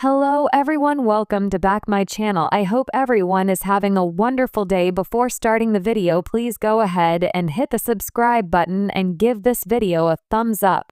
Hello everyone, welcome to back my channel. I hope everyone is having a wonderful day. Before starting the video, please go ahead and hit the subscribe button and give this video a thumbs up.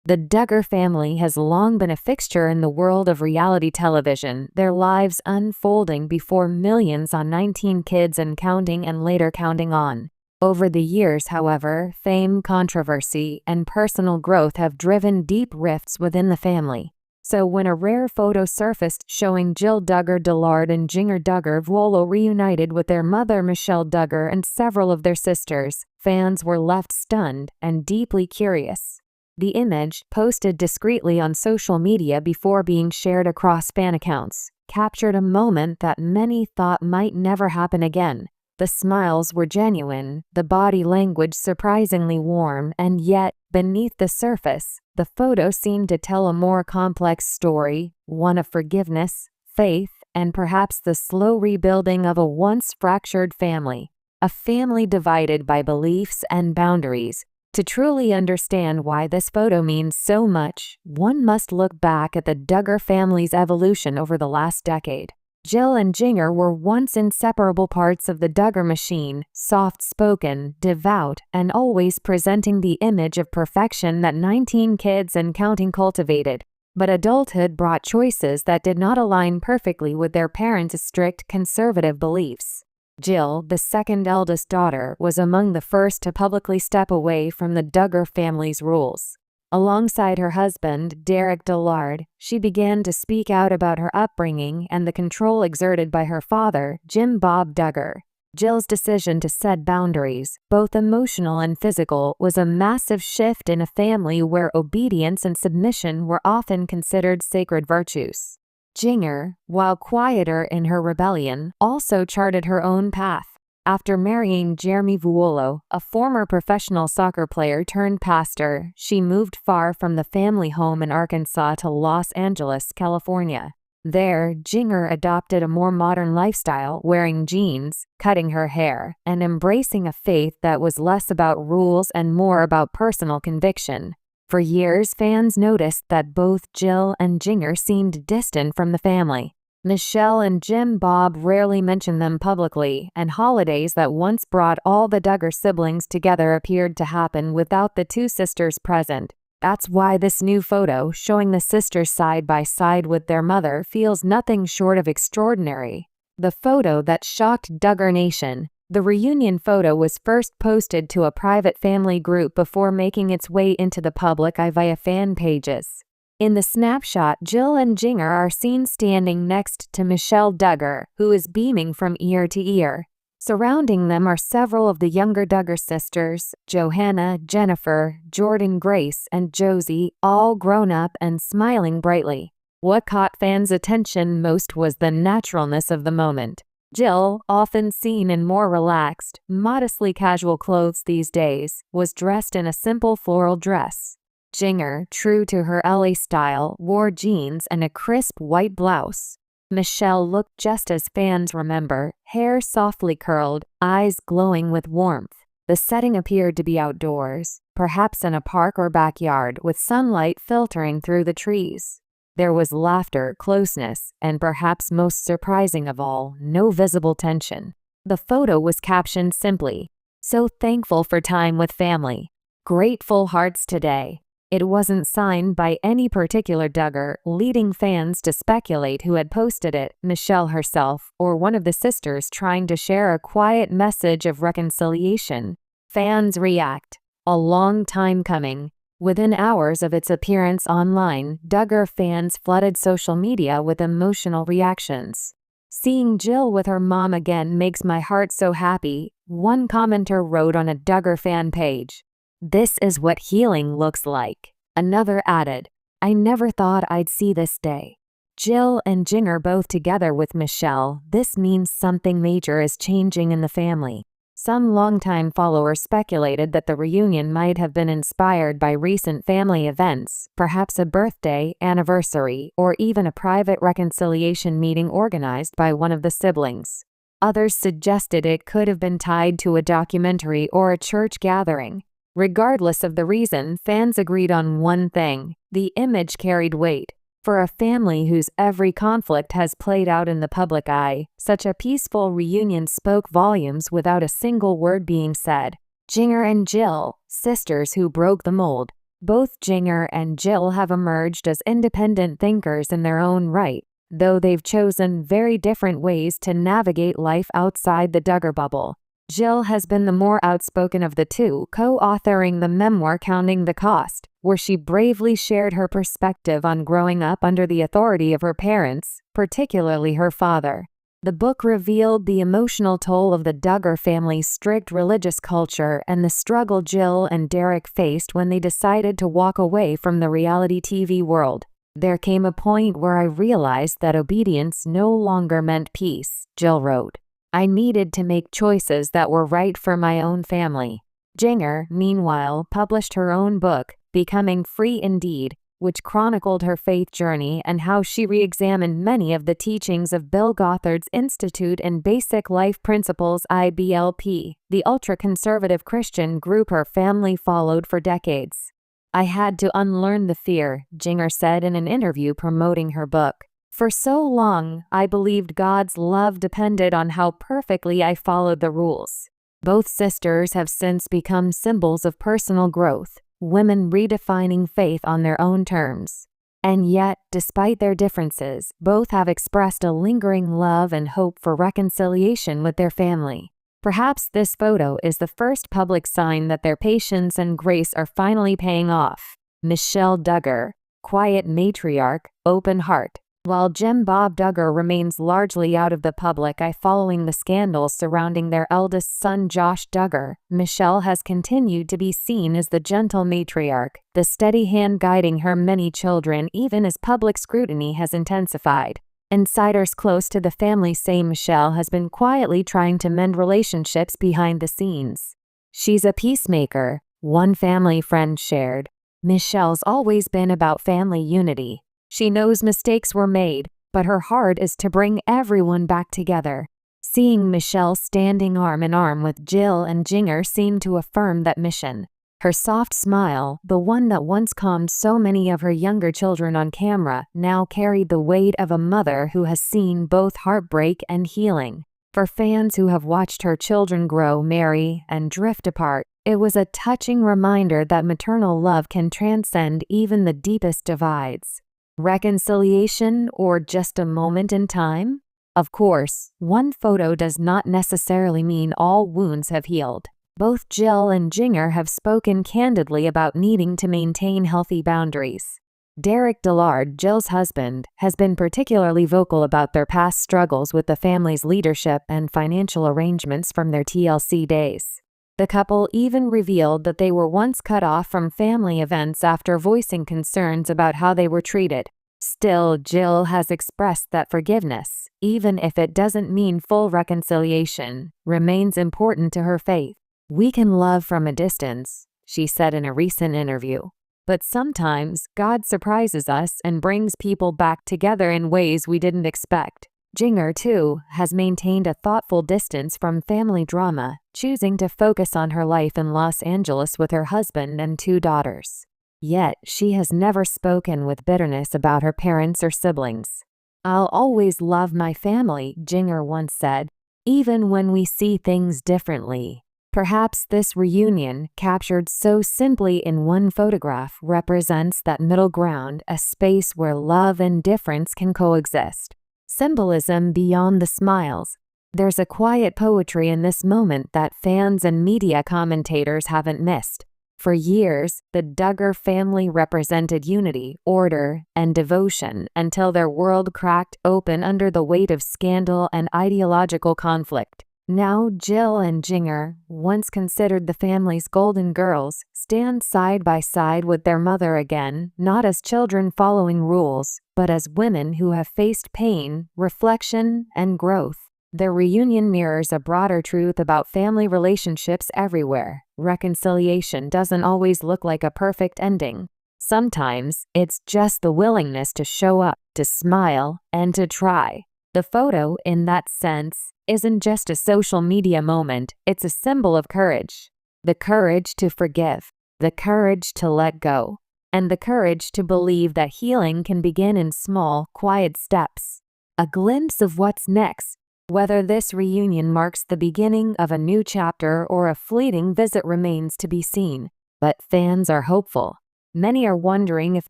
The Duggar family has long been a fixture in the world of reality television, their lives unfolding before millions on 19 Kids and Counting and later Counting On. Over the years, however, fame, controversy, and personal growth have driven deep rifts within the family. So when a rare photo surfaced showing Jill Duggar Dillard and Jinger Duggar reunited with their mother Michelle Duggar and several of their sisters, fans were left stunned and deeply curious. The image, posted discreetly on social media before being shared across fan accounts, captured a moment that many thought might never happen again. The smiles were genuine, the body language surprisingly warm, and yet, beneath the surface, the photo seemed to tell a more complex story, one of forgiveness, faith, and perhaps the slow rebuilding of a once fractured family. A family divided by beliefs and boundaries. To truly understand why this photo means so much, one must look back at the Duggar family's evolution over the last decade. Jill and Jinger were once inseparable parts of the Duggar machine, soft-spoken, devout, and always presenting the image of perfection that 19 Kids and Counting cultivated. But adulthood brought choices that did not align perfectly with their parents' strict conservative beliefs. Jill, the second eldest daughter, was among the first to publicly step away from the Duggar family's rules. Alongside her husband, Derek Dillard, she began to speak out about her upbringing and the control exerted by her father, Jim Bob Duggar. Jill's decision to set boundaries, both emotional and physical, was a massive shift in a family where obedience and submission were often considered sacred virtues. Jinger, while quieter in her rebellion, also charted her own path. After marrying Jeremy Vuolo, a former professional soccer player turned pastor, she moved far from the family home in Arkansas to Los Angeles, California. There, Jinger adopted a more modern lifestyle, wearing jeans, cutting her hair, and embracing a faith that was less about rules and more about personal conviction. For years, fans noticed that both Jill and Jinger seemed distant from the family. Michelle and Jim Bob rarely mentioned them publicly, and holidays that once brought all the Duggar siblings together appeared to happen without the two sisters present. That's why this new photo, showing the sisters side by side with their mother, feels nothing short of extraordinary. The photo that shocked Duggar Nation. The reunion photo was first posted to a private family group before making its way into the public eye via fan pages. In the snapshot, Jill and Jinger are seen standing next to Michelle Duggar, who is beaming from ear to ear. Surrounding them are several of the younger Duggar sisters, Johanna, Jennifer, Jordan, Grace, and Josie, all grown up and smiling brightly. What caught fans' attention most was the naturalness of the moment. Jill, often seen in more relaxed, modestly casual clothes these days, was dressed in a simple floral dress. Jinger, true to her LA style, wore jeans and a crisp white blouse. Michelle looked just as fans remember, hair softly curled, eyes glowing with warmth. The setting appeared to be outdoors, perhaps in a park or backyard, with sunlight filtering through the trees. There was laughter, closeness, and perhaps most surprising of all, no visible tension. The photo was captioned simply, "So thankful for time with family. Grateful hearts today." It wasn't signed by any particular Duggar, leading fans to speculate who had posted it, Michelle herself, or one of the sisters trying to share a quiet message of reconciliation. Fans react. A long time coming. Within hours of its appearance online, Duggar fans flooded social media with emotional reactions. "Seeing Jill with her mom again makes my heart so happy," one commenter wrote on a Duggar fan page. "This is what healing looks like." Another added, "I never thought I'd see this day." Jill and Jinger both together with Michelle, this means something major is changing in the family. Some longtime followers speculated that the reunion might have been inspired by recent family events, perhaps a birthday, anniversary, or even a private reconciliation meeting organized by one of the siblings. Others suggested it could have been tied to a documentary or a church gathering. Regardless of the reason, fans agreed on one thing: the image carried weight. For a family whose every conflict has played out in the public eye, such a peaceful reunion spoke volumes without a single word being said. Jinger and Jill, sisters who broke the mold. Both Jinger and Jill have emerged as independent thinkers in their own right, though they've chosen very different ways to navigate life outside the Duggar bubble. Jill has been the more outspoken of the two, co-authoring the memoir Counting the Cost, where she bravely shared her perspective on growing up under the authority of her parents, particularly her father. The book revealed the emotional toll of the Duggar family's strict religious culture and the struggle Jill and Derek faced when they decided to walk away from the reality TV world. "There came a point where I realized that obedience no longer meant peace," Jill wrote. "I needed to make choices that were right for my own family." Jinger, meanwhile, published her own book, Becoming Free Indeed, which chronicled her faith journey and how she re-examined many of the teachings of Bill Gothard's Institute and Basic Life Principles (IBLP), the ultra-conservative Christian group her family followed for decades. "I had to unlearn the fear," Jinger said in an interview promoting her book. "For so long, I believed God's love depended on how perfectly I followed the rules." Both sisters have since become symbols of personal growth, women redefining faith on their own terms. And yet, despite their differences, both have expressed a lingering love and hope for reconciliation with their family. Perhaps this photo is the first public sign that their patience and grace are finally paying off. Michelle Duggar, quiet matriarch, open heart. While Jim Bob Duggar remains largely out of the public eye following the scandals surrounding their eldest son Josh Duggar, Michelle has continued to be seen as the gentle matriarch, the steady hand guiding her many children even as public scrutiny has intensified. Insiders close to the family say Michelle has been quietly trying to mend relationships behind the scenes. "She's a peacemaker," one family friend shared. "Michelle's always been about family unity. She knows mistakes were made, but her heart is to bring everyone back together." Seeing Michelle standing arm in arm with Jill and Jinger seemed to affirm that mission. Her soft smile, the one that once calmed so many of her younger children on camera, now carried the weight of a mother who has seen both heartbreak and healing. For fans who have watched her children grow, marry, and drift apart, it was a touching reminder that maternal love can transcend even the deepest divides. Reconciliation or just a moment in time? Of course, one photo does not necessarily mean all wounds have healed. Both Jill and Jinger have spoken candidly about needing to maintain healthy boundaries. Derek Dillard, Jill's husband, has been particularly vocal about their past struggles with the family's leadership and financial arrangements from their TLC days. The couple even revealed that they were once cut off from family events after voicing concerns about how they were treated. Still, Jill has expressed that forgiveness, even if it doesn't mean full reconciliation, remains important to her faith. "We can love from a distance," she said in a recent interview. "But sometimes God surprises us and brings people back together in ways we didn't expect." Jinger, too, has maintained a thoughtful distance from family drama, choosing to focus on her life in Los Angeles with her husband and 2 daughters. Yet, she has never spoken with bitterness about her parents or siblings. "I'll always love my family," Jinger once said, "even when we see things differently." Perhaps this reunion, captured so simply in one photograph, represents that middle ground, a space where love and difference can coexist. Symbolism beyond the smiles. There's a quiet poetry in this moment that fans and media commentators haven't missed. For years, the Duggar family represented unity, order, and devotion until their world cracked open under the weight of scandal and ideological conflict. Now Jill and Jinger, once considered the family's golden girls, stand side by side with their mother again, not as children following rules, but as women who have faced pain, reflection, and growth. Their reunion mirrors a broader truth about family relationships everywhere. Reconciliation doesn't always look like a perfect ending. Sometimes, it's just the willingness to show up, to smile, and to try. The photo, in that sense, isn't just a social media moment, it's a symbol of courage. The courage to forgive. The courage to let go. and the courage to believe that healing can begin in small, quiet steps. A glimpse of what's next. Whether this reunion marks the beginning of a new chapter or a fleeting visit remains to be seen, but fans are hopeful. Many are wondering if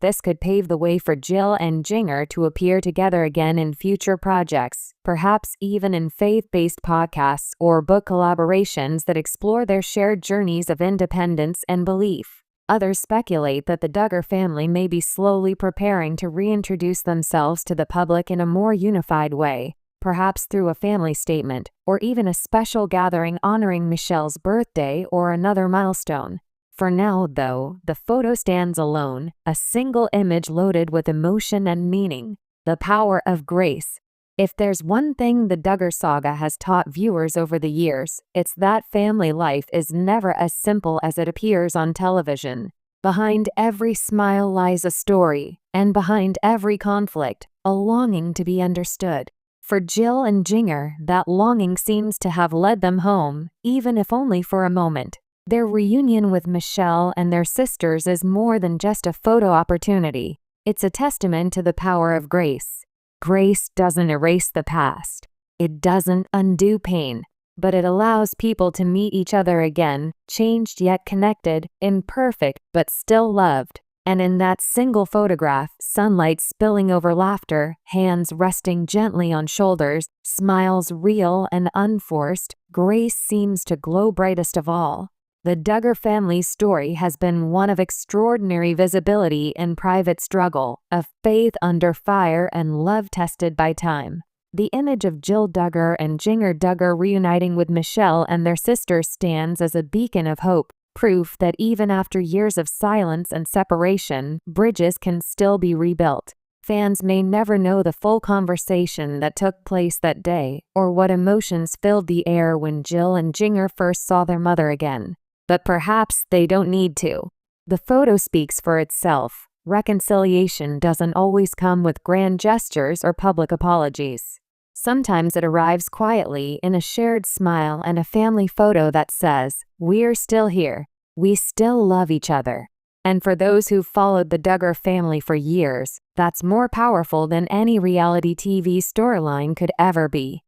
this could pave the way for Jill and Jinger to appear together again in future projects, perhaps even in faith-based podcasts or book collaborations that explore their shared journeys of independence and belief. Others speculate that the Duggar family may be slowly preparing to reintroduce themselves to the public in a more unified way, perhaps through a family statement, or even a special gathering honoring Michelle's birthday or another milestone. For now, though, the photo stands alone, a single image loaded with emotion and meaning. The power of grace. If there's one thing the Duggar saga has taught viewers over the years, it's that family life is never as simple as it appears on television. Behind every smile lies a story, and behind every conflict, a longing to be understood. For Jill and Jinger, that longing seems to have led them home, even if only for a moment. Their reunion with Michelle and their sisters is more than just a photo opportunity. It's a testament to the power of grace. Grace doesn't erase the past. It doesn't undo pain, but it allows people to meet each other again, changed yet connected, imperfect but still loved. And in that single photograph, sunlight spilling over laughter, hands resting gently on shoulders, smiles real and unforced, grace seems to glow brightest of all. The Duggar family's story has been one of extraordinary visibility and private struggle, of faith under fire and love tested by time. The image of Jill Duggar and Jinger Duggar reuniting with Michelle and their sister stands as a beacon of hope, proof that even after years of silence and separation, bridges can still be rebuilt. Fans may never know the full conversation that took place that day, or what emotions filled the air when Jill and Jinger first saw their mother again. But perhaps they don't need to. The photo speaks for itself. Reconciliation doesn't always come with grand gestures or public apologies. Sometimes it arrives quietly in a shared smile and a family photo that says, "We're still here. We still love each other." And for those who've followed the Duggar family for years, that's more powerful than any reality TV storyline could ever be.